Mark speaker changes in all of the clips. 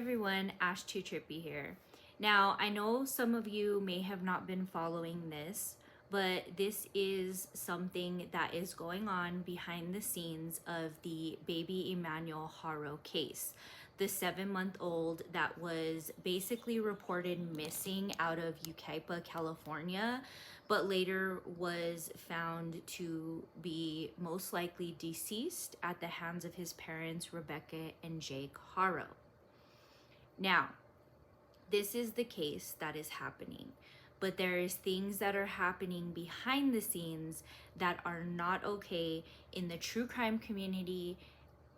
Speaker 1: everyone, Ashtootrippy here. Now, I know some of you may have not been following this, but this is something that is going on behind the scenes of the baby Emmanuel Haro case. The 7-month-old that was basically reported missing out of Yucaipa, California, but later was found to be most likely deceased at the hands of his parents, Rebecca and Jake Haro. Now, this is the case that is happening, but there is things that are happening behind the scenes that are not okay in the true crime community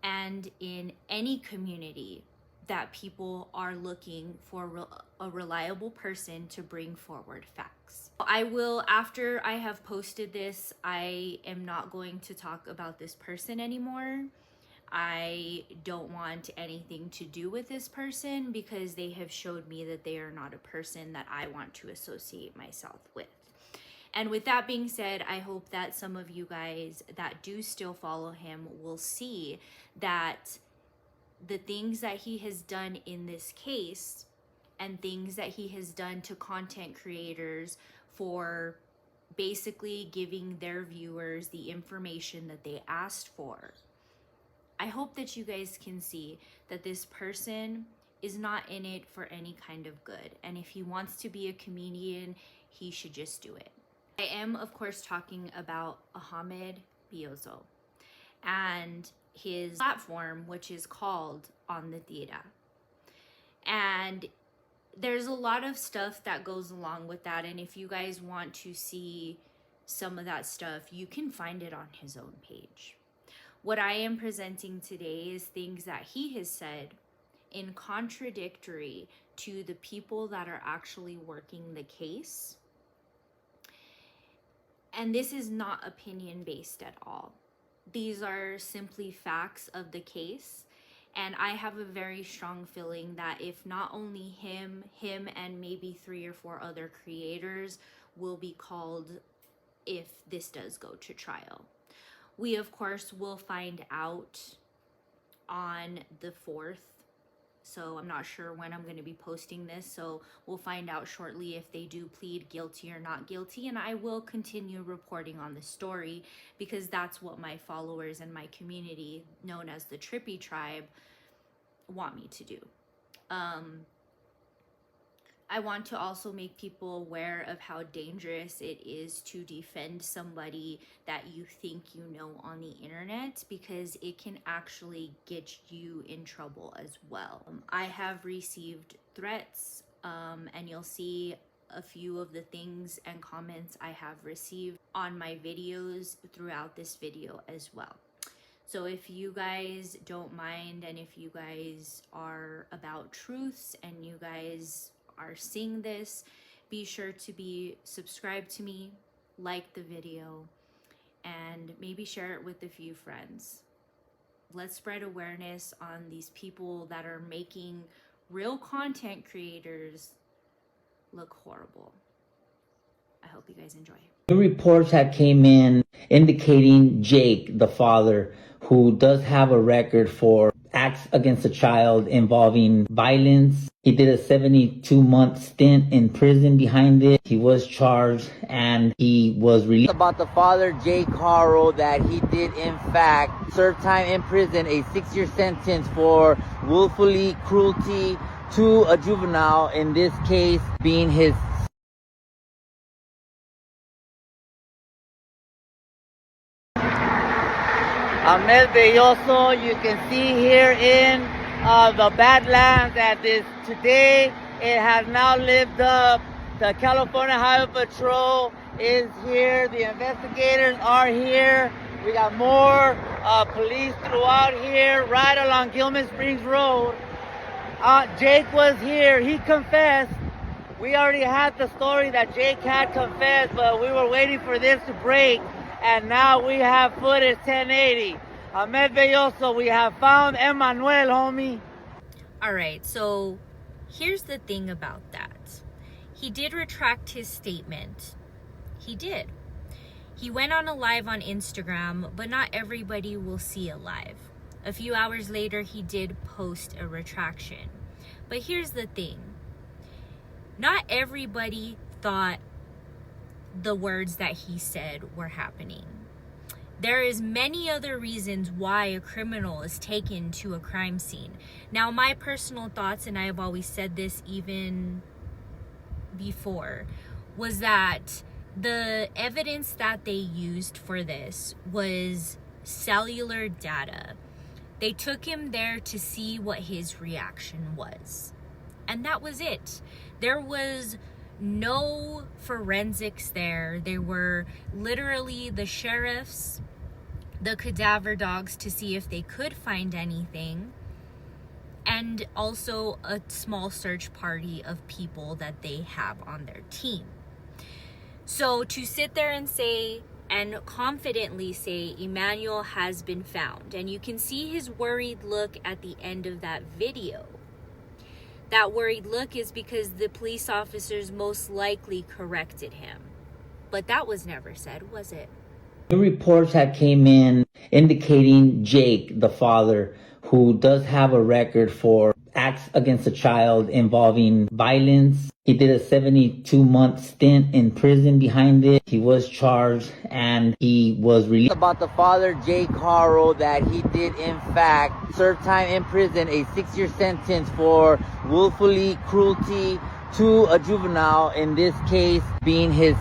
Speaker 1: and in any community that people are looking for a reliable person to bring forward facts. I will, after I have posted this, I am not going to talk about this person anymore. I don't want anything to do with this person because they have showed me that they are not a person that I want to associate myself with. And with that being said, I hope that some of you guys that do still follow him will see that the things that he has done in this case and things that he has done to content creators for basically giving their viewers the information that they asked for. I hope that you guys can see that this person is not in it for any kind of good. And if he wants to be a comedian, he should just do it. I am, of course, talking about Ahmed Biozo and his platform, which is called On the Theater. And there's a lot of stuff that goes along with that. And if you guys want to see some of that stuff, you can find it on his own page. What I am presenting today is things that he has said in contradictory to the people that are actually working the case. And this is not opinion-based at all. These are simply facts of the case. And I have a very strong feeling that if not only him and maybe 3 or 4 other creators will be called if this does go to trial. We, of course, will find out on the 4th. So I'm not sure when I'm going to be posting this. So we'll find out shortly if they do plead guilty or not guilty. And I will continue reporting on the story because that's what my followers and my community, known as the Trippy Tribe, want me to do. I want to also make people aware of how dangerous it is to defend somebody that you think you know on the internet, because it can actually get you in trouble as well. I have received threats, and you'll see a few of the things and comments I have received on my videos throughout this video as well. So if you guys don't mind, and if you guys are about truths and you guys are seeing this, be sure to be subscribed to me, like the video, and maybe share it with a few friends. Let's spread awareness on these people that are making real content creators look horrible. I hope you guys enjoy.
Speaker 2: New reports have came in indicating Jake, the father, who does have a record for acts against a child involving violence. He did a 72-month stint in prison behind it. He was charged and he was released. About the father, Jake Haro, that he did in fact serve time in prison, a 6-year sentence for willfully cruelty to a juvenile, in this case being his Ahmed Biozo. You can see here in the Badlands at this today. It has now lived up. The California Highway Patrol is here. The investigators are here. We got more police throughout here, right along Gilman Springs Road. Jake was here. He confessed. We already had the story that Jake had confessed, but we were waiting for this to break. And now we have footage 1080. Ahmed Biozo, we have found Emmanuel, homie.
Speaker 1: All right, so here's the thing about that. He did retract his statement. He did. He went on a live on Instagram, but not everybody will see a live. A few hours later, he did post a retraction. But here's the thing. Not everybody thought the words that he said were happening. There is many other reasons why a criminal is taken to a crime scene. Now, my personal thoughts, and I have always said this even before, was that the evidence that they used for this was cellular data. They took him there to see what his reaction was. And that was it. There was no forensics there. There were literally the sheriffs, the cadaver dogs to see if they could find anything, and also a small search party of people that they have on their team. So to sit there and say, and confidently say, Emmanuel has been found, and you can see his worried look at the end of that video. That worried look is because the police officers most likely corrected him. But that was never said, was it?
Speaker 2: New reports have came in indicating Jake, the father, who does have a record for acts against a child involving violence. He did a 72-month stint in prison behind it. He was charged and he was released. About the father, Jake Harrow, that he did in fact serve time in prison, a 6-year sentence for willfully cruelty to a juvenile, in this case being his.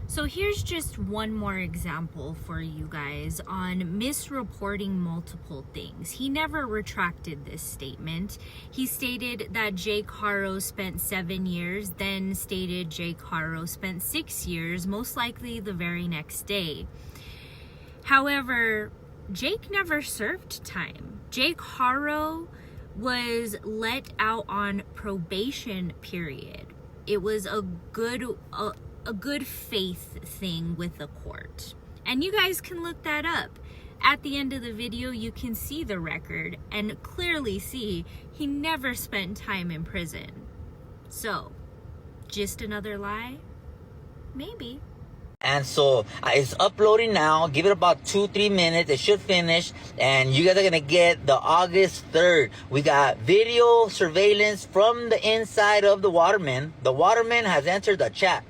Speaker 1: So here's just one more example for you guys on misreporting multiple things. He never retracted this statement. He stated that Jake Harrow spent 7 years, then stated Jake Harrow spent 6 years, most likely the very next day. However, Jake never served time. Jake Harrow was let out on probation period. It was a good faith thing with the court. And you guys can look that up. At the end of the video, you can see the record and clearly see he never spent time in prison. So, just another lie? Maybe.
Speaker 2: And so it's uploading now. Give it about 2-3 minutes. It should finish. And you guys are going to get the August 3rd. We got video surveillance from the inside of the waterman. The waterman has entered the chat.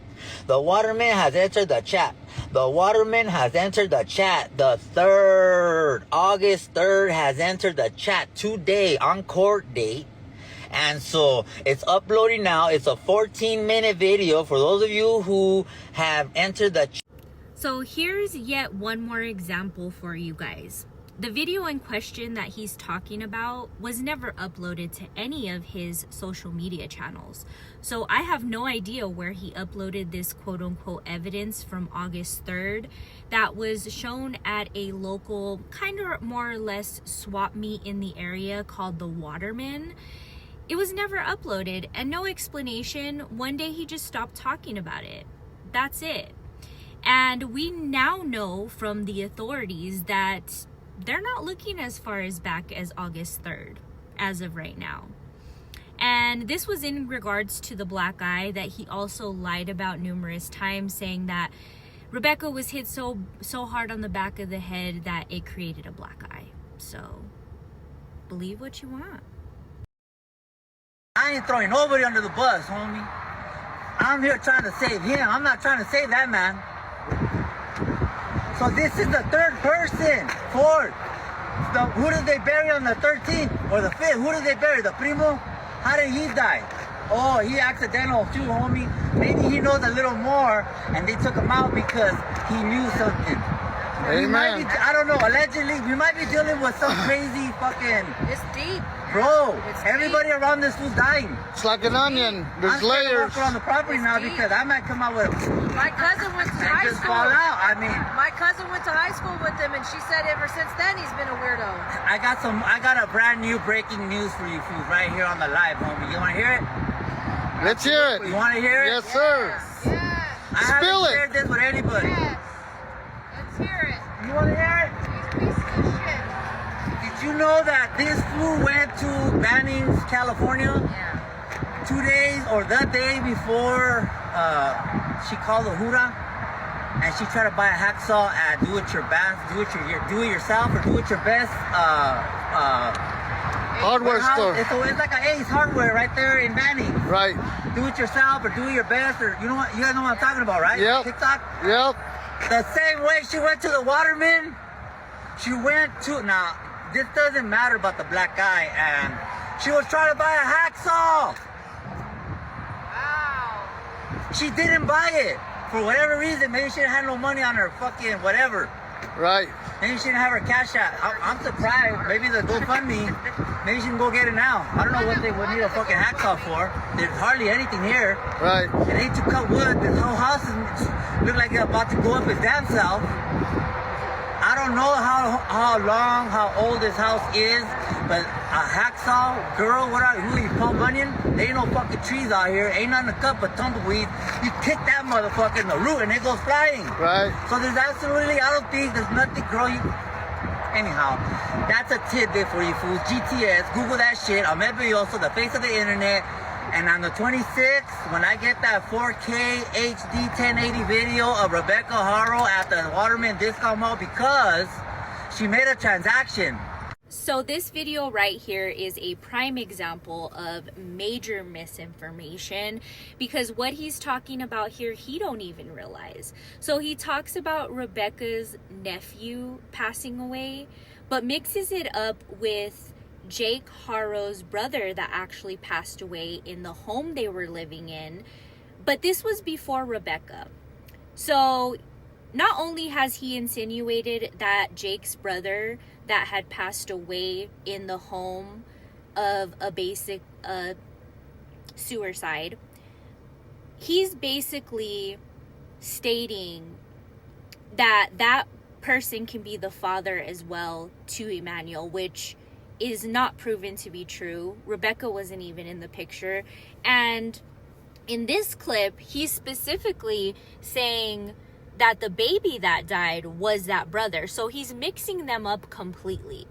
Speaker 2: The waterman has entered the chat. The waterman has entered the chat. The 3rd, August 3rd has entered the chat today on court date. And so it's uploading now. It's a 14-minute video for those of you who have entered the chat.
Speaker 1: So here's yet one more example for you guys. The video in question that he's talking about was never uploaded to any of his social media channels. So I have no idea where he uploaded this quote-unquote evidence from August 3rd that was shown at a local, kind of more or less swap meet in the area called the Waterman. It was never uploaded and no explanation. One day he just stopped talking about it. That's it. And we now know from the authorities that they're not looking as far as back as August 3rd as of right now. And this was in regards to the black eye that he also lied about numerous times, saying that Rebecca was hit so hard on the back of the head that it created a black eye. So believe what you want.
Speaker 2: I ain't throwing nobody under the bus, homie. I'm here trying to save him. I'm not trying to save that man. So this is the 3rd person. 4th. Who did they bury on the 13th or the 5th? Who did they bury? The primo? How did he die? Oh, he accidental too, homie. Maybe he knows a little more and they took him out because he knew something.
Speaker 3: Amen.
Speaker 2: I don't know, allegedly, we might be dealing with some crazy fucking...
Speaker 4: It's deep.
Speaker 2: Bro,
Speaker 4: It's
Speaker 2: everybody around this fool's dying.
Speaker 3: It's like an onion. There's layers.
Speaker 2: I'm on the property now because I might come out with
Speaker 4: My cousin went to
Speaker 2: and
Speaker 4: high
Speaker 2: just
Speaker 4: school.
Speaker 2: fall out. I mean,
Speaker 4: My cousin went to high school with him, and she said ever since then he's been a weirdo.
Speaker 2: I got a brand new breaking news for you fools right here on the live, homie. You want to hear it?
Speaker 3: Let's hear it.
Speaker 2: You want to hear it?
Speaker 3: Yes, sir.
Speaker 4: Yes.
Speaker 2: I
Speaker 3: Spill
Speaker 2: haven't
Speaker 3: it.
Speaker 2: shared this with anybody.
Speaker 4: Yes. Let's hear it.
Speaker 2: You want to hear it?
Speaker 4: These pieces of shit.
Speaker 2: Did you know that this fool went to Bannings, California?
Speaker 4: Yeah.
Speaker 2: 2 days or the day before she called the Hura? and she tried to buy a hacksaw at do it yourself or do it your best
Speaker 3: Hardware
Speaker 2: warehouse.
Speaker 3: store.
Speaker 2: It's like an Ace Hardware right there in Manning.
Speaker 3: Right.
Speaker 2: Do it yourself or do it your best, or you know what, you guys know what I'm talking about, right?
Speaker 3: Yep.
Speaker 2: TikTok.
Speaker 3: Yep.
Speaker 2: The same way she went to the Waterman, she went to, now this doesn't matter about the black guy, and she was trying to buy a hacksaw.
Speaker 4: Wow.
Speaker 2: She didn't buy it for whatever reason. Maybe she didn't have no money on her fucking whatever.
Speaker 3: Right.
Speaker 2: Maybe she didn't have her cash out. I'm surprised. Maybe the GoFundMe. Maybe she can go get it now. I don't know what they would need a fucking hacksaw for. There's hardly anything here.
Speaker 3: Right.
Speaker 2: It ain't to cut wood. This whole house look like it's about to go up its damn self. I don't know how old this house is, but a hacksaw, girl, who you, Paul Bunyan? There ain't no fucking trees out here. Ain't nothing to cut but tumbleweeds. You kick that motherfucker in the root and it goes flying.
Speaker 3: Right.
Speaker 2: So there's absolutely, I don't think there's nothing, girl. Anyhow, that's a tidbit for you fools. GTS, Google that shit. I'm also the face of the internet. And on the 26th, when I get that 4K HD 1080 video of Rebecca Haro at the Waterman Discount Mall because she made a transaction.
Speaker 1: So this video right here is a prime example of major misinformation, because what he's talking about here, he don't even realize. So he talks about Rebecca's nephew passing away, but mixes it up with Jake Haro's brother that actually passed away in the home they were living in. But this was before Rebecca. So not only has he insinuated that Jake's brother that had passed away in the home of a basic suicide, he's basically stating that that person can be the father as well to Emmanuel, which is not proven to be true. Rebecca wasn't even in the picture. And in this clip, he's specifically saying that the baby that died was that brother. So he's mixing them up completely.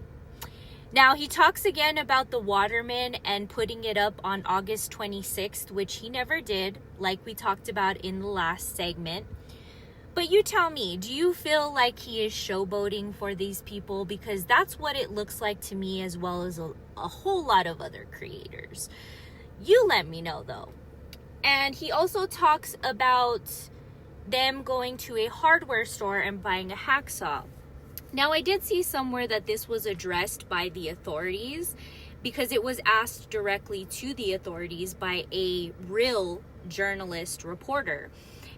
Speaker 1: Now, he talks again about the Waterman and putting it up on August 26th, which he never did, like we talked about in the last segment. But you tell me, do you feel like he is showboating for these people? Because that's what it looks like to me, as well as a whole lot of other creators. You let me know, though. And he also talks about them going to a hardware store and buying a hacksaw. Now, I did see somewhere that this was addressed by the authorities, because it was asked directly to the authorities by a real journalist reporter.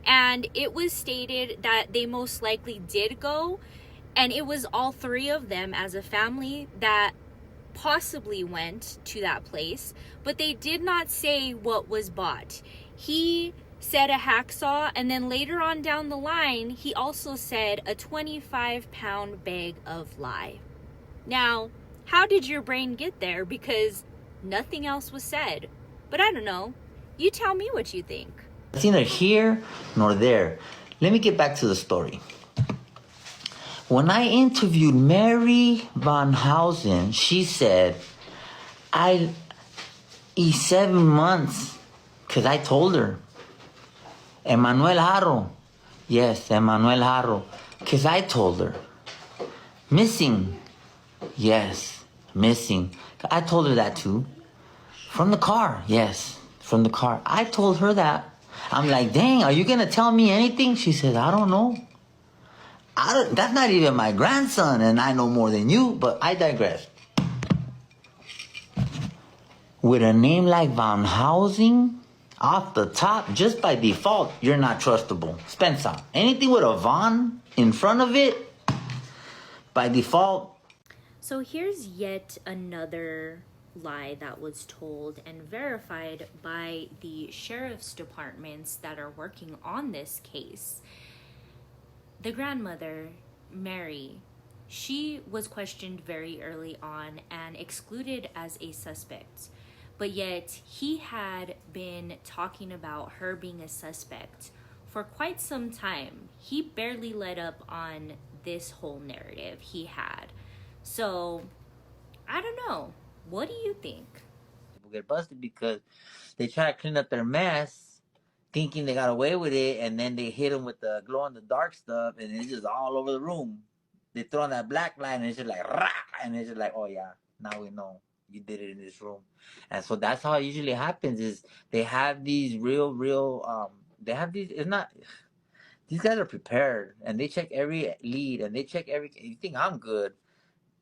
Speaker 1: And it was stated that they most likely did go, and it was all three of them as a family that possibly went to that place, but they did not say what was bought. He said a hacksaw, and then later on down the line, he also said a 25-pound bag of lye. Now, how did your brain get there? Because nothing else was said. But I don't know. You tell me what you think.
Speaker 5: It's neither here nor there. Let me get back to the story. When I interviewed Mary Van Housen, she said, I eat 7 months, because I told her. Emmanuel Haro. Yes, Emmanuel Haro. Because I told her. Missing. Yes, missing. I told her that too. From the car. Yes, from the car. I told her that. I'm like, dang, are you going to tell me anything? She said, I don't know. That's not even my grandson, and I know more than you, but I digress. With a name like Van Housing, off the top, just by default, you're not trustable. Spencer, anything with a Von in front of it, by default.
Speaker 1: So here's yet another lie that was told and verified by the sheriff's departments that are working on this case. The grandmother, Mary, she was questioned very early on and excluded as a suspect, but yet he had been talking about her being a suspect for quite some time. He barely let up on this whole narrative he had. So I don't know. What do you think?
Speaker 5: People get busted because they try to clean up their mess thinking they got away with it, and then they hit them with the glow in the dark stuff, and it's just all over the room. They throw on that black light, and it's just like, rah! And it's just like, oh yeah, now we know you did it in this room. And so that's how it usually happens. Is they have these real. They have these. It's not. These guys are prepared, and they check every lead, and they check every. You think I'm good?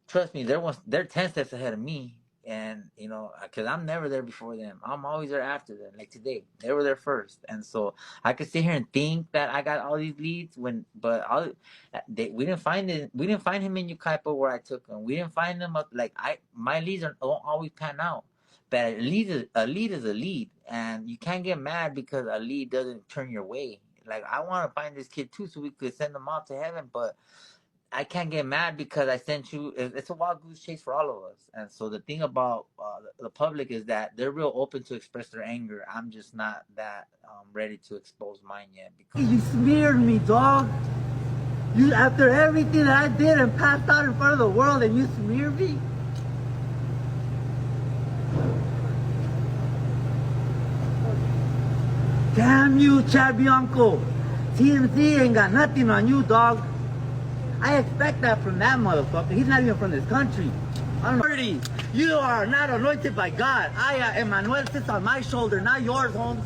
Speaker 5: Trust me, they're 10 steps ahead of me. And because I'm never there before them, I'm always there after them. Like today, they were there first, and so I could sit here and think that I got all these leads we didn't find it. We didn't find him in Yucaipa where I took him. We didn't find him up my leads don't always pan out, but a lead is a lead, and you can't get mad because a lead doesn't turn your way. Like I want to find this kid too, so we could send him off to heaven, but I can't get mad because I sent you. It's a wild goose chase for all of us. And so the thing about the public is that they're real open to express their anger. I'm just not that ready to expose mine yet. Because you smeared me, dog. You after everything that I did and passed out in front of the world, and you smeared me. Damn you, Chad Bianco. TMZ ain't got nothing on you, dog. I expect that from that motherfucker. He's not even from this country. You are not anointed by God. Emmanuel sits on my shoulder, not yours, Holmes.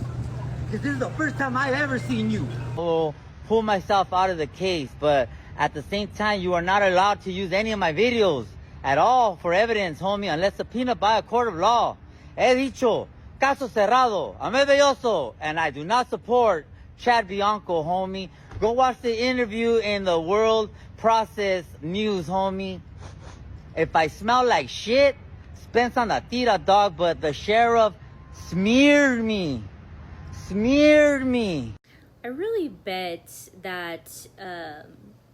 Speaker 5: Because this is the first time I've ever seen you. Oh, pull myself out of the case, but at the same time, you are not allowed to use any of my videos at all for evidence, homie, unless subpoenaed by a court of law. He dicho, caso cerrado, Ahmed Belloso, and I do not support Chad Bianco, homie. Go watch the interview in the World Process News, homie. If I smell like shit, Spence on the tira, dog, but the sheriff smeared me. Smeared me.
Speaker 1: I really bet that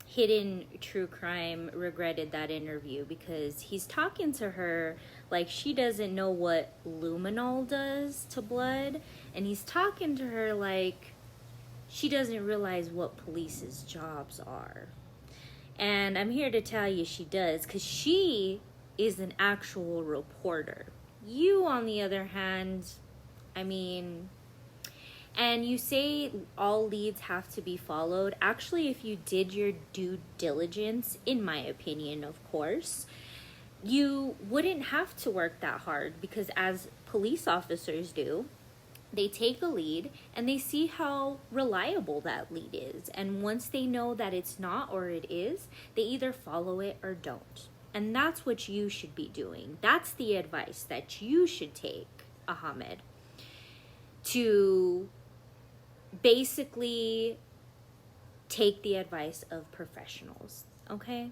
Speaker 1: Hidden True Crime regretted that interview because he's talking to her like she doesn't know what luminol does to blood, and he's talking to her like she doesn't realize what police's jobs are. And I'm here to tell you she does, because she is an actual reporter. You, on the other hand, and you say all leads have to be followed. Actually, if you did your due diligence, in my opinion, of course, you wouldn't have to work that hard, because as police officers do, they take a lead and they see how reliable that lead is. And once they know that it's not or it is, they either follow it or don't. And that's what you should be doing. That's the advice that you should take, Ahmed, to basically take the advice of professionals, okay?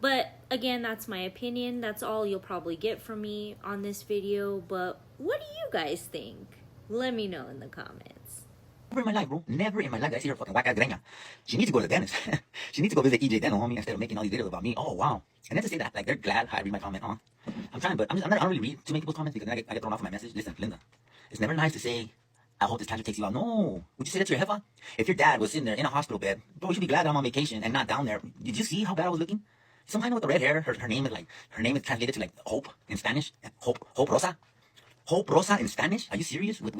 Speaker 1: But again, that's my opinion. That's all you'll probably get from me on this video. But what do you guys think? Let me know in the comments.
Speaker 5: Never in my life, bro. Never in my life did I see her fucking whack-ass greña. She needs to go to the dentist. She needs to go visit EJ Dental, homie, instead of making all these videos about me. Oh, wow. And then to say that, like, they're glad I read my comment, huh? I'm trying, but I don't really read too many people's comments because then I get thrown off of my message. Listen, Linda, it's never nice to say, I hope this cancer takes you out. No. Would you say that to your jefa? If your dad was sitting there in a hospital bed, bro, you should be glad that I'm on vacation and not down there. Did you see how bad I was looking? Some kind of with the red hair, her name is translated to like Hope in Spanish. Hope Rosa. Hope Rosa in Spanish? Are you serious? With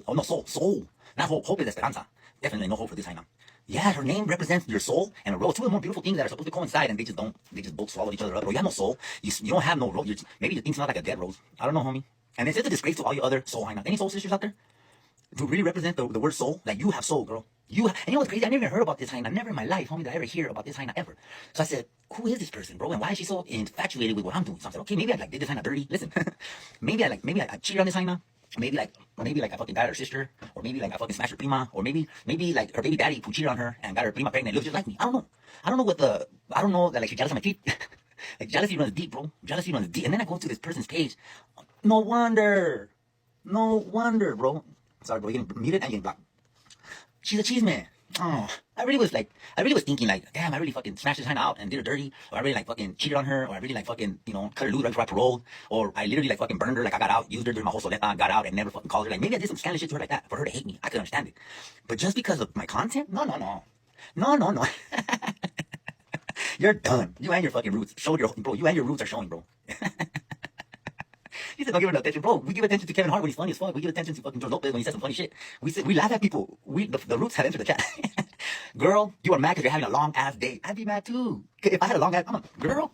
Speaker 5: oh no, soul. Not hope. Hope is esperanza. Definitely no hope for this Jaina. Yeah, her name represents your soul and a rose. Two of the more beautiful things that are supposed to coincide, and they just both swallow each other up. Bro, you have no soul. You don't have no rose. Maybe your thing smells like a dead rose. I don't know, homie. And it's just a disgrace to all you other soul Jaina. Any soul sisters out there? To really represent the word soul, like you have soul, girl. And you know what's crazy? I never even heard about this Jaina. Never in my life, homie, did I ever hear about this Jaina ever. So I said, who is this person, bro? And why is she so infatuated with what I'm doing? So I said, okay, maybe I did this Jaina dirty. Listen, maybe I cheated on this Jaina. Maybe I fucking got her sister, or maybe like I fucking smashed her prima, or maybe like her baby daddy who cheated on her and got her prima pregnant looks just like me. I don't know. I don't know that like she's jealous of my teeth. Like jealousy runs deep, bro. Jealousy runs deep. And then I go to this person's page. No wonder, bro. Sorry, bro. You're getting muted and you're getting blocked. She's a cheese man. Oh, I really was thinking like, damn, I really fucking smashed this Jaina out and did her dirty, or I really like fucking cheated on her, or I really like fucking, cut her loose right before I paroled, or I literally like fucking burned her, like I got out, used her during my whole soleta, got out and never fucking called her. Like maybe I did some scandalous shit to her like that for her to hate me. I could understand it. But just because of my content? No. You're done. You and your fucking roots. You and your roots are showing, bro. He said, don't give her no attention. Bro, we give attention to Kevin Hart when he's funny as fuck. We give attention to fucking George Lopez when he says some funny shit. We laugh at people. The roots have entered the chat. Girl, you are mad because you're having a long ass day. I'd be mad too. If I had a long ass, girl,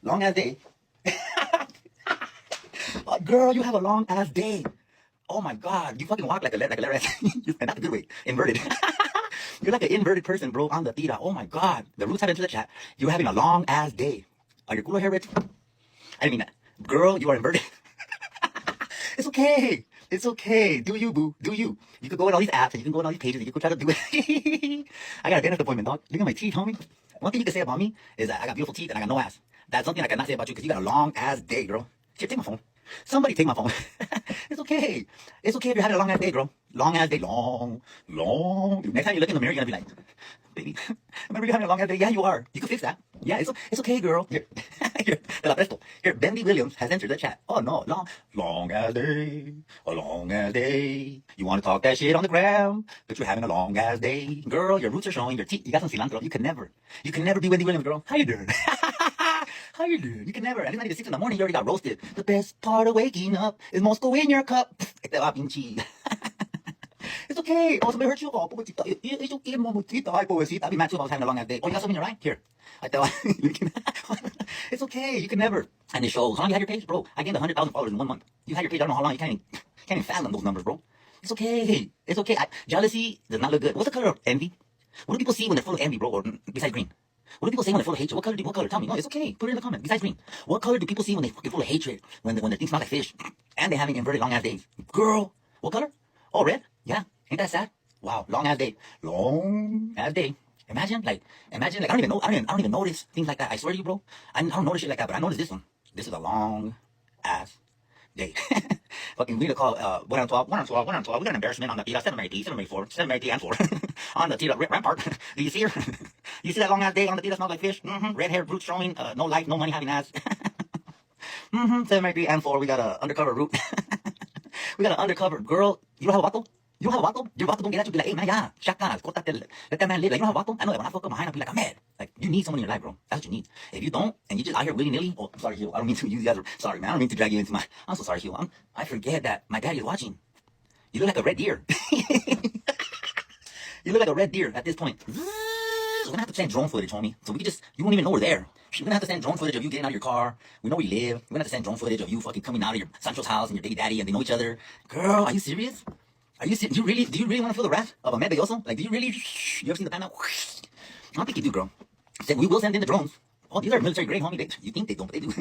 Speaker 5: long ass day. Girl, you have a long ass day. Oh my God, you fucking walk like a letter. And not the good way, inverted. You're like an inverted person, bro, on the theta. Oh my God, the roots have entered the chat. You're having a long ass day. Are your culo hair red? I didn't mean that. Girl, you are inverted. It's okay. It's okay. Do you, boo? Do you? You could go in all these apps and you can go in all these pages and you could try to do it. I got a dentist appointment, dog. Look at my teeth, homie. One thing you can say about me is that I got beautiful teeth and I got no ass. That's something I cannot say about you because you got a long ass day, girl. Here, take my phone. Somebody take my phone. It's okay. It's okay if you're having a long ass day, girl. Long ass day. Long. Next time you look in the mirror, you're going to be like, baby, am I really having a long ass day? Yeah, you are. You can fix that. Yeah, it's okay, girl. Here, te la presto. Here, Bendy Williams has entered the chat. Oh, no. Long ass day. A long ass day. You want to talk that shit on the gram, but you're having a long ass day. Girl, your roots are showing. Your teeth. You got some cilantro. You can never be Wendy Williams, girl. How you doing? How you doing? You can never. At least not even 6 in the morning, you already got roasted. The best part of waking up is Moscow in your cup. It's okay. Oh, somebody hurt you? Oh, pobrecita. It's okay, mamacita. Ay, pobrecita. I'd be mad too if I was having a long ass day. Oh, you got something in your eye? Here. It's okay. You can never. And it shows. How long you had your page? Bro, I gained 100,000 followers in 1 month. You had your page, I don't know how long. You can't even fathom those numbers, bro. It's okay. It's okay. Jealousy does not look good. What's the color of envy? What do people see when they're full of envy, bro? Or besides green? What do people say when they're full of hatred? What color? Tell me. No, it's okay. Put it in the comment. Besides green. What color do people see when they're fucking full of hatred? When their things smell like fish? And they're having inverted long ass days? Girl, what color? Oh, red? Yeah. Ain't that sad? Wow. Long ass day. Long ass day. Imagine like, I don't even notice things like that. I swear to you, bro. I don't notice shit like that, but I noticed this one. This is a long ass day. Fucking, we need to call, 1 on 12. We got an embarrassment on the Tira 783, 784, 783 and 4. On the Tira Rampart. Do you see her? You see that long ass day on the Tira smells like fish? Red hair, roots showing, no life, no money, having ass. 783 and 4. We got an undercover root. We got an undercover girl. You don't have a vato? You don't have a vato? Your vato don't get at you. Be like, hey man, yeah, shotgun, let that man live. Like, you don't have a vato? I know that when I fuck up behind, I'll be like, I'm mad. Like, you need someone in your life, bro. That's what you need. If you don't, and you just out here willy-nilly, oh, sorry, Hugh. I don't mean to, you guys are, sorry, man. I don't mean to drag you into I'm so sorry, Hugh. I forget that my daddy is watching. You look like a red deer. You look like a red deer at this point. We're gonna have to send drone footage, homie. So you won't even know we're there. We're gonna have to send drone footage of you getting out of your car. We know where you live. We're gonna have to send drone footage of you fucking coming out of your Sancho's house and your baby daddy and they know each other. Girl, are you serious? Are you serious? Do you really want to feel the wrath of a Med Belloso? Like, do you really? You ever seen the panda? I don't think you do, girl. We will send in the drones. Oh, these are military grade, homie. You think they don't, but they do.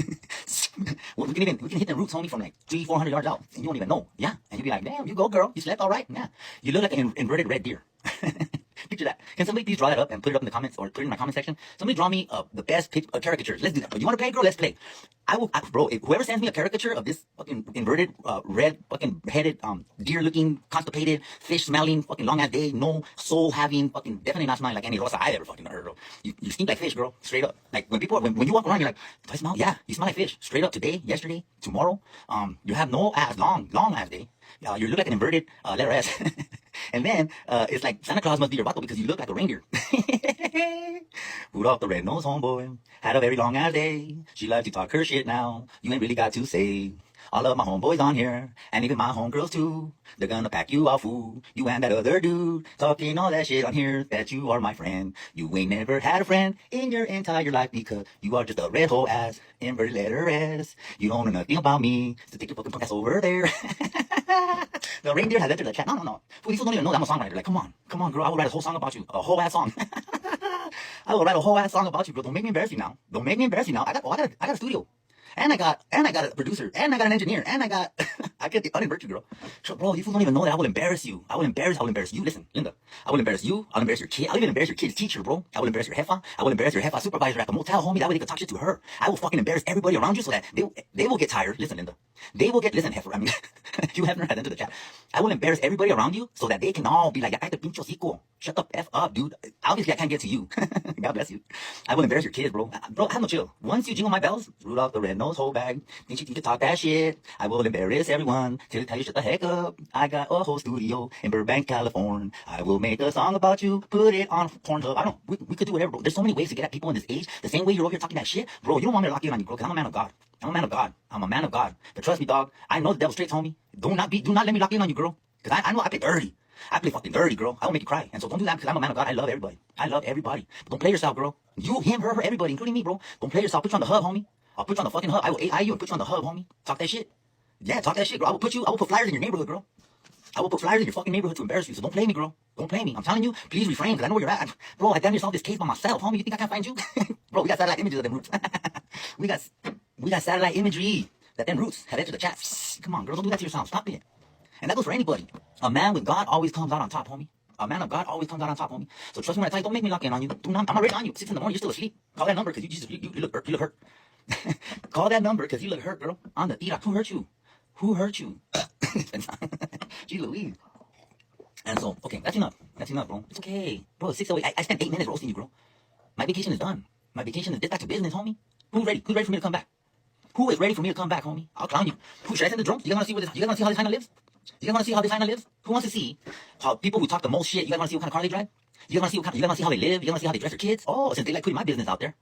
Speaker 5: Well, we can hit the roots, homie, from like 300-400 yards out, and you won't even know. Yeah, and you'll be like, damn, you go, girl. You slept all right. Yeah, you look like an inverted red deer. Picture that. Can somebody please draw that up and put it up in the comments or put it in my comment section? Somebody draw me the best caricatures. Let's do that. You want to play, girl? Let's play. Bro, whoever sends me a caricature of this fucking inverted, red, fucking headed, deer-looking, constipated, fish-smelling, fucking long-ass day, no soul-having, fucking definitely not smelling like any rosa I ever fucking heard, bro. You stink like fish, girl. Straight up. Like, when you walk around, you're like, do I smell? Yeah, you smell like fish. Straight up today, yesterday, tomorrow. You have no ass, long-ass day. You look like an inverted letter S. And then, it's like Santa Claus must be your vato because you look like a reindeer. Rudolph the red-nosed homeboy had a very long-ass day. She loves to talk her shit now. You ain't really got to say. All of my homeboys on here, and even my homegirls too. They're gonna pack you off, fool. You and that other dude talking all that shit on here that you are my friend. You ain't never had a friend in your entire life because you are just a red hole ass, inverted letter S. You don't know nothing about me, so take your fucking ass over there. The reindeer has entered the chat. No. Fool, these fools don't even know that I'm a songwriter. Like, come on, girl, I will write a whole song about you. A whole ass song. I will write a whole ass song about you, bro. Don't make me embarrass you now. I got a studio. And I got a producer, and I got an engineer, and I can uninvert you, girl. So, bro, you fools don't even know that I will embarrass you. I will embarrass you. Listen, Linda, I will embarrass you. I'll embarrass your kid. I'll even embarrass your kid's teacher, bro. I will embarrass your jefa. I will embarrass your jefa supervisor at the motel, homie. That way they can talk shit to her. I will fucking embarrass everybody around you so that they will get tired. Listen, Linda. Listen, heifer. I mean, you Hefner has entered the chat. I will embarrass everybody around you so that they can all be like, ya cállate, pincho hocico. Shut the F up, dude. Obviously, I can't get to you. God bless you. I will embarrass your kids, bro. Bro, have no chill. Once you jingle my bells, Rudolph the red-nosed whole bag. Think you can talk that shit. I will embarrass everyone till you shut the heck up. I got a whole studio in Burbank, California. I will make a song about you, put it on Pornhub. I don't, we could do whatever, bro. There's so many ways to get at people in this age. The same way you're over here talking that shit. Bro, you don't want me to lock in on you, bro, because I'm a man of God.
Speaker 6: I'm a man of God. I'm a man of God. But trust me, dog, I know the devil's tricks, homie. Do not let me lock in on you, girl. Because I know I play dirty. I play fucking dirty, girl. I will make you cry. And so don't do that because I'm a man of God. I love everybody. I love everybody. But don't play yourself, girl. You, him, her, everybody, including me, bro. Don't play yourself. Put you on the hub, homie. I'll put you on the fucking hub. I will AI you and put you on the hub, homie. Talk that shit. Yeah, talk that shit, girl. I will put flyers in your neighborhood, girl. I will put flyers in your fucking neighborhood to embarrass you. So don't play me, girl. Don't play me. I'm telling you, please refrain because I know where you're at. Bro, I damn near solved this case by myself, homie. You think I can't find you? Bro, we got satellite images of them roots. we got satellite imagery that them roots have entered the chat. Come on, girls, don't do that to yourself. Stop it. And that goes for anybody. A man with God always comes out on top, homie. A man of God always comes out on top, homie. So trust me when I tell you, don't make me lock in on you. I'm already on you. 6 in the morning, you're still asleep. Call that number because you look hurt. Call that number because you look hurt, girl. On the Iraq. Who hurt you? Who hurt you? Gee Louise. And so, okay, that's enough. That's enough, bro. It's okay. Bro, it's 6:08. I spent 8 minutes roasting you, girl. My vacation is done. My vacation is back to business, homie. Who's ready? Who's ready for me to come back? Who is ready for me to come back, homie? I'll clown you. Who should I send the drone? You guys want to see what this? You guys want to see how this hyena lives? You guys want to see how this hyena lives? Who wants to see how people who talk the most shit? You guys want to see what kind of car they drive? You guys want to see how they live? You guys want to see how they dress their kids? Oh, since they like putting my business out there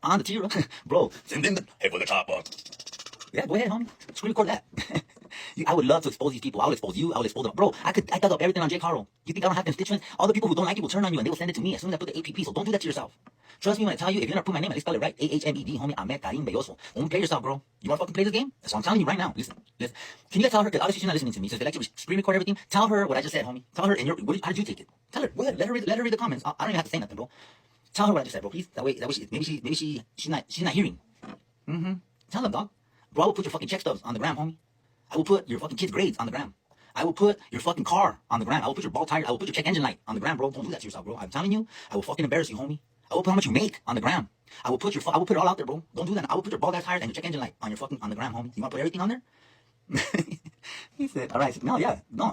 Speaker 6: on the tier, bro. Send in the head for the chopper. Yeah, go ahead, homie. Screen record that. I would love to expose these people. I would expose you. I would expose them. Bro, I dug up everything on Jay Carl. You think I don't have constituents? All the people who don't like you will turn on you and they will send it to me as soon as I put the APP. So don't do that to yourself. Trust me when I tell you, if you're gonna put my name, at least spell it right. AHMED, homie. Ahmed Karim Beyoso. Don't play yourself, bro. You wanna fucking play this game? That's what I'm telling you right now. Listen. Can you guys tell her? Because obviously she's not listening to me. So if they like to screen record everything, tell her what I just said, homie. Tell her how did you take it? Tell her. Go ahead. Let her read the comments. I don't even have to say nothing, bro. Tell her what I just said, bro. Please. That way she's not hearing. Tell them, dog. Bro, I will put your fucking check stubs on the gram, homie. I will put your fucking kids' grades on the gram. I will put your fucking car on the gram. I will put your ball tire. I will put your check engine light on the gram, bro. Don't do that to yourself, bro. I'm telling you, I will fucking embarrass you, homie. I will put how much you make on the gram. I will put it all out there, bro. Don't do that. I will put your ball tires and your check engine light on the gram, homie. You want to put everything on there? He said, all right. No,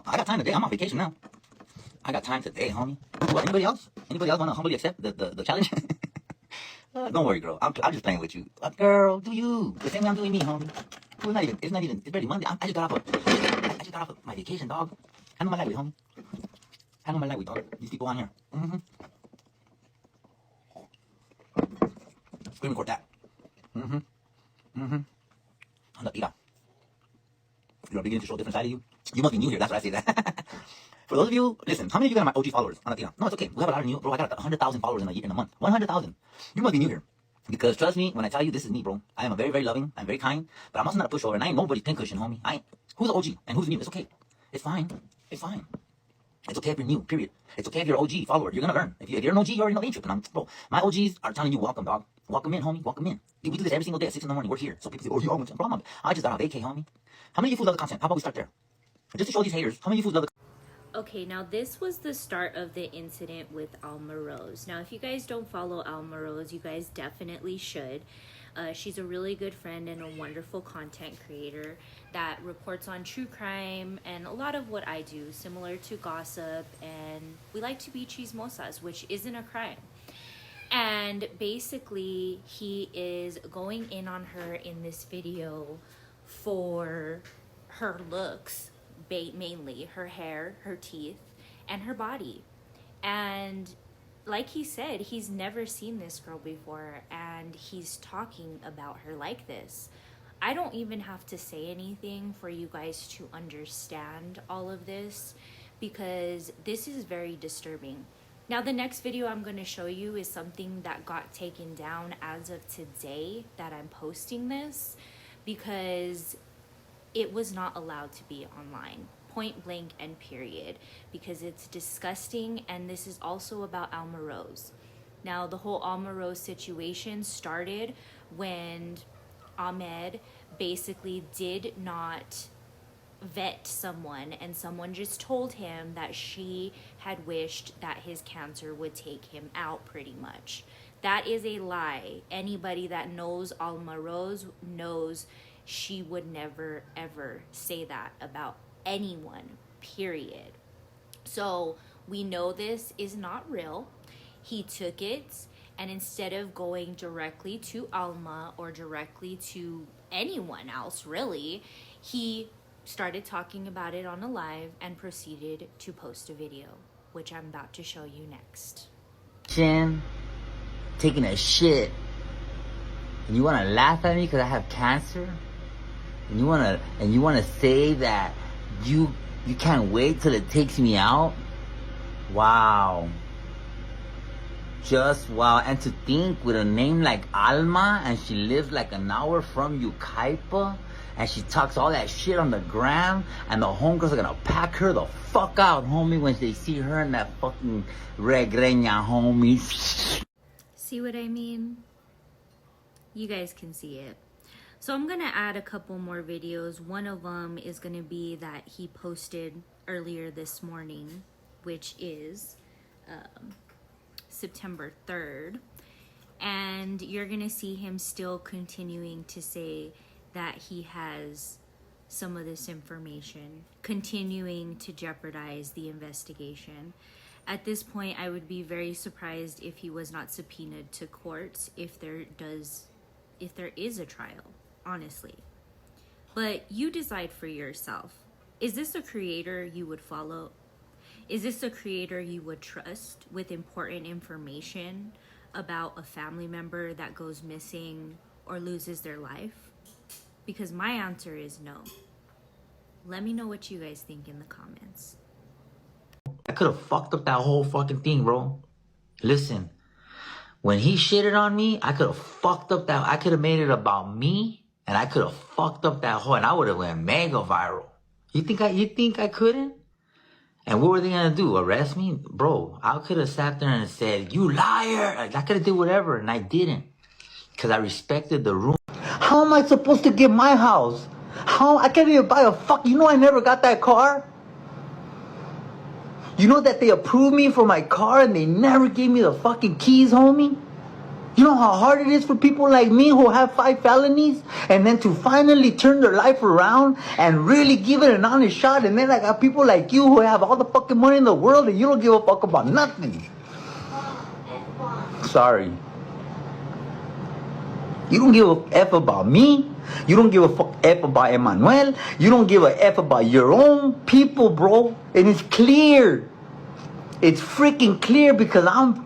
Speaker 6: I got time today. I'm on vacation now. I got time today, homie. What, anybody else? Anybody else want to humbly accept the challenge? Don't worry, girl. I'm just playing with you. Girl, do you? The same way I'm doing me, homie. It's barely Monday. I just got off of my vacation, dog. Handle my language, homie. Handle my language, dog. These people on here. Screen record that. Ira. You're beginning to show a different side of you. You must be new here. That's what I say that. For those of you, listen, how many of you got my OG followers? No, it's okay. We have a lot of new, bro. I got 100,000 followers in a month. 100,000. You must be new here. Because trust me, when I tell you this is me, bro, I am a very, very loving, I'm very kind, but I'm also not a pushover, and I ain't nobody's pincushion, homie. Who's the OG and who's new? It's okay. It's fine. It's fine. It's okay if you're new, period. It's okay if you're an OG follower. You're gonna learn. If you're an OG, you already know the intro. Bro, my OGs are telling you, welcome, dog. Welcome in, homie. Welcome in. We do this every single day at 6 in the morning. We're here. So people say, oh, you almost, bro, I just got on vacay, homie. How many of you fools love the content? How about we start there? Just to show these haters, how many of you fools love the
Speaker 1: Okay, now this was the start of the incident with Alma Rose. Now, if you guys don't follow Alma Rose, you guys definitely should. She's a really good friend and a wonderful content creator that reports on true crime and a lot of what I do, similar to gossip, and we like to be chismosas, which isn't a crime. And basically, he is going in on her in this video for her looks, mainly her hair, her teeth, and her body. And like he said, he's never seen this girl before, and he's talking about her like this. I don't even have to say anything for you guys to understand all of this, because this is very disturbing. Now, the next video I'm going to show you is something that got taken down as of today that I'm posting this, because it was not allowed to be online, point blank and period, because it's disgusting. And this is also about Alma Rose. Now, the whole Alma Rose situation started when Ahmed basically did not vet someone, and someone just told him that she had wished that his cancer would take him out, pretty much. That is a lie. Anybody that knows Alma Rose knows she would never ever say that about anyone, period. So we know this is not real. He took it, and instead of going directly to Alma or directly to anyone else, really, he started talking about it on a live and proceeded to post a video, which I'm about to show you next.
Speaker 5: Taking a shit And you want to laugh at me because I have cancer? And you want to say that you can't wait till it takes me out? Wow. Just wow. And to think with a name like Alma, and she lives like an hour from Yucaipa, and she talks all that shit on the gram, and the homegirls are gonna pack her the fuck out, homie, when they see her in that fucking regreña, homie.
Speaker 1: See what I mean? You guys can see it. So I'm gonna add a couple more videos. One of them is gonna be that he posted earlier this morning, which is September 3rd. And you're gonna see him still continuing to say that he has some of this information, continuing to jeopardize the investigation. At this point, I would be very surprised if he was not subpoenaed to courts if there is a trial, honestly. But you decide for yourself. Is this a creator you would follow? Is this a creator you would trust with important information about a family member that goes missing or loses their life? Because my answer is no. Let me know what you guys think in the comments.
Speaker 5: I could have fucked up that whole fucking thing, bro. Listen, when he shitted on me, I could have fucked up that. I could have made it about me, and I could have fucked up that whole, and I would have went mega viral. You think I couldn't? And what were they gonna do? Arrest me? Bro, I could have sat there and said, "You liar!" I could have did whatever, and I didn't. Because I respected the room. How am I supposed to get my house? How? I can't even buy a fuck. You know I never got that car? You know that they approved me for my car and they never gave me the fucking keys, homie? You know how hard it is for people like me who have 5 felonies and then to finally turn their life around and really give it an honest shot, and then I got people like you who have all the fucking money in the world and you don't give a fuck about nothing. Sorry. You don't give a F about me. You don't give a fuck F about Emmanuel. You don't give a F about your own people, bro. And it's clear. It's freaking clear because I'm...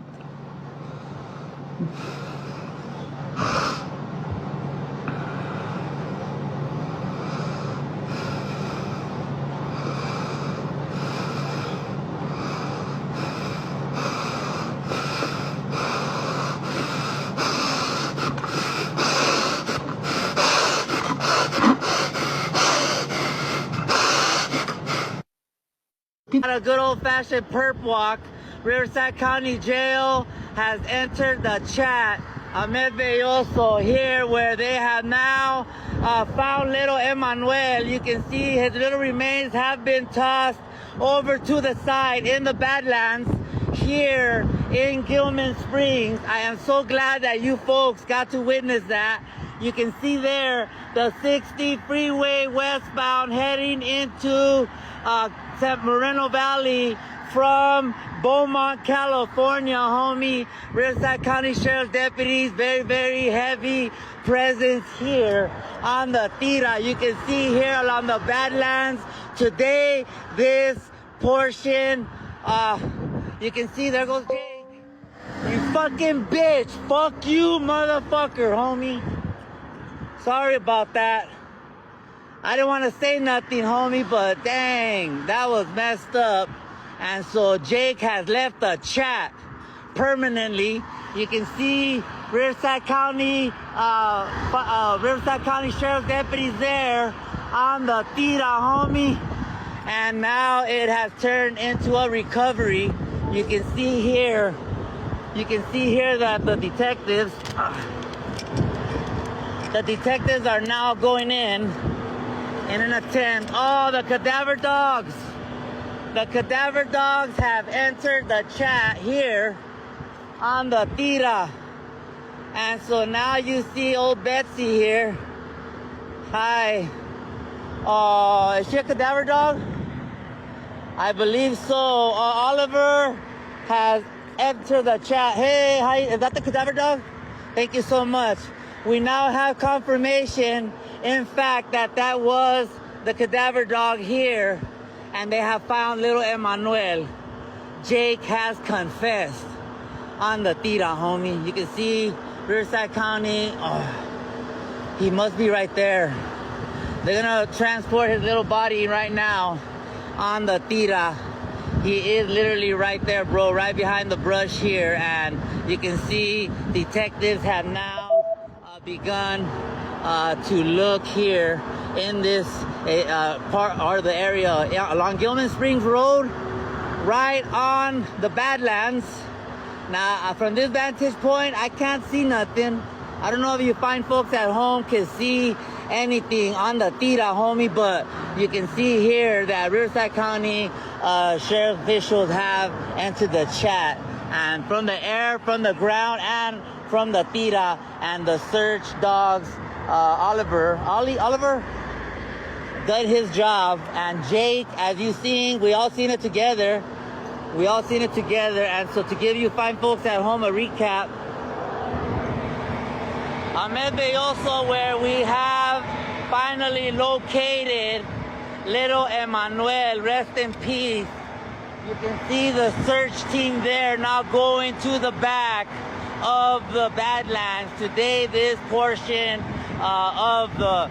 Speaker 5: A good old-fashioned perp walk. Riverside County Jail has entered the chat. Ahmed Belloso here, where they have now found little Emmanuel. You can see his little remains have been tossed over to the side in the Badlands here in Gilman Springs. I am so glad that you folks got to witness that. You can see there the 60 freeway westbound heading into Moreno Valley from Beaumont, California, homie. Riverside County Sheriff's deputies, very, very heavy presence here on the Tira. You can see here along the Badlands today, this portion, you can see there goes Jake. You fucking bitch. Fuck you, motherfucker, homie. Sorry about that. I didn't want to say nothing, homie, but dang, that was messed up. And so Jake has left the chat permanently. You can see Riverside County Sheriff's deputies there on the Tira, homie. And now it has turned into a recovery. You can see here that the detectives are now going in an attempt. Oh, the cadaver dogs. The cadaver dogs have entered the chat here on the Tira. And so now you see old Betsy here. Hi. Oh, is she a cadaver dog? I believe so. Oliver has entered the chat. Hey, hi. Is that the cadaver dog? Thank you so much. We now have confirmation, in fact, that was the cadaver dog here, and they have found little Emmanuel. Jake has confessed on the Tira, homie. You can see Riverside County. Oh.
Speaker 2: He must be right there. They're gonna transport his little body right now on the tira. He is literally right there, bro, right behind the brush here. And you can see detectives have now begun to look here in this part or the area along Gilman Springs Road, right on the Badlands. Now, from this vantage point, I can't see nothing. I don't know if you fine folks at home can see anything on the tira, homie, but you can see here that Riverside County sheriff officials have entered the chat. And from the air, from the ground, and from the tira, and the search dogs, Oliver did his job. And Jake, as you seen, we all seen it together. And so to give you fine folks at home a recap, Ahmed Belloso, where we have finally located little Emmanuel, rest in peace. You can see the search team there now going to the back of the Badlands. Today, this portion of the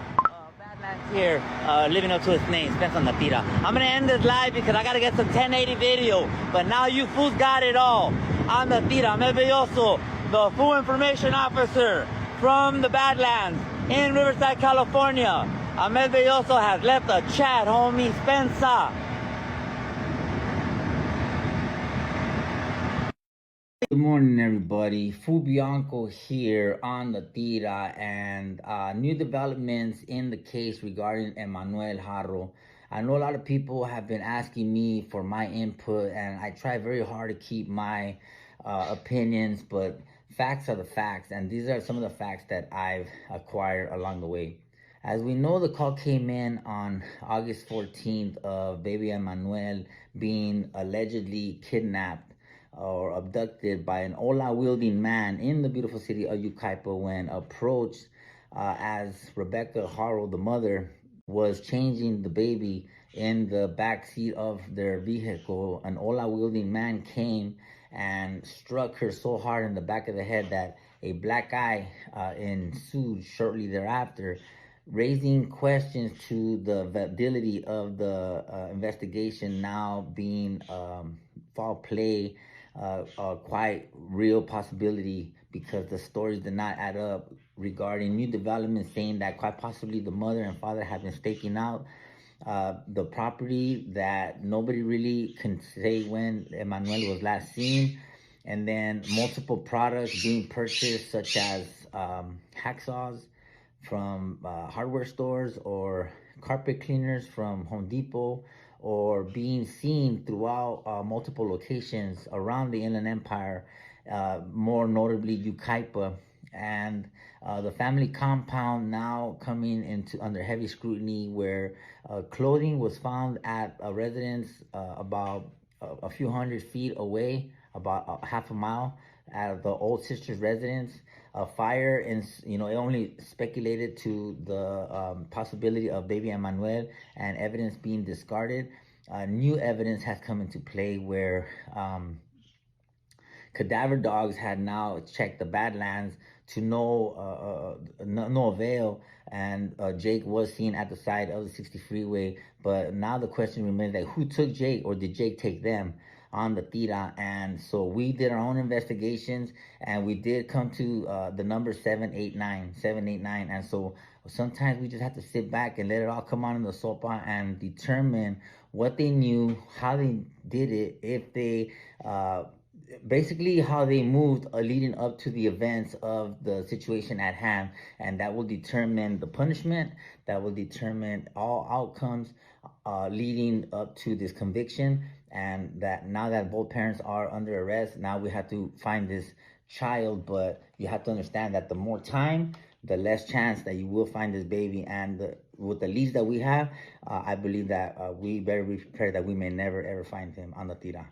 Speaker 2: Badlands here, living up to its name, Spence on the Tira. I'm gonna end this live because I gotta get some 1080 video, but now you fools got it all on the Tira. Ahmed Belloso, the full information officer from the Badlands in Riverside, California. Ahmed Belloso has left a chat, homie, Spencer. Good morning, everybody. Fu Bianco here on the Tira, and new developments in the case regarding Emmanuel Jarro. I know a lot of people have been asking me for my input, and I try very hard to keep my opinions, but facts are the facts, and these are some of the facts that I've acquired along the way. As we know, the call came in on August 14th of baby Emmanuel being allegedly kidnapped or abducted by an Ola-wielding man in the beautiful city of Yucaipa when approached as Rebecca Jarro, the mother, was changing the baby in the back seat of their vehicle. An Ola-wielding man came and struck her so hard in the back of the head that a black eye ensued shortly thereafter, raising questions to the validity of the investigation now being foul play, quite real possibility, because the stories did not add up regarding new developments saying that quite possibly the mother and father have been staking out the property that nobody really can say when Emmanuel was last seen, and then multiple products being purchased such as hacksaws from hardware stores or carpet cleaners from Home Depot, or being seen throughout multiple locations around the Inland Empire, more notably Yucaipa, and the family compound now coming into under heavy scrutiny, where clothing was found at a residence about a few hundred feet away, about half a mile, at the old sister's residence. A fire, and it only speculated to the possibility of baby Emmanuel, and evidence being discarded. New evidence has come into play where cadaver dogs had now checked the Badlands to no avail, and Jake was seen at the side of the 60 freeway. But now the question remains that who took Jake, or did Jake take them on the Tira? And so we did our own investigations, and we did come to the number 789. And so sometimes we just have to sit back and let it all come on in the sopa and determine what they knew, how they did it, if they basically how they moved leading up to the events of the situation at hand. And that will determine the punishment, that will determine all outcomes leading up to this conviction. And that now that both parents are under arrest, now we have to find this child. But you have to understand that the more time, the less chance that you will find this baby. And with the leads that we have, I believe that we better be prepared that we may never ever find him on the Tira.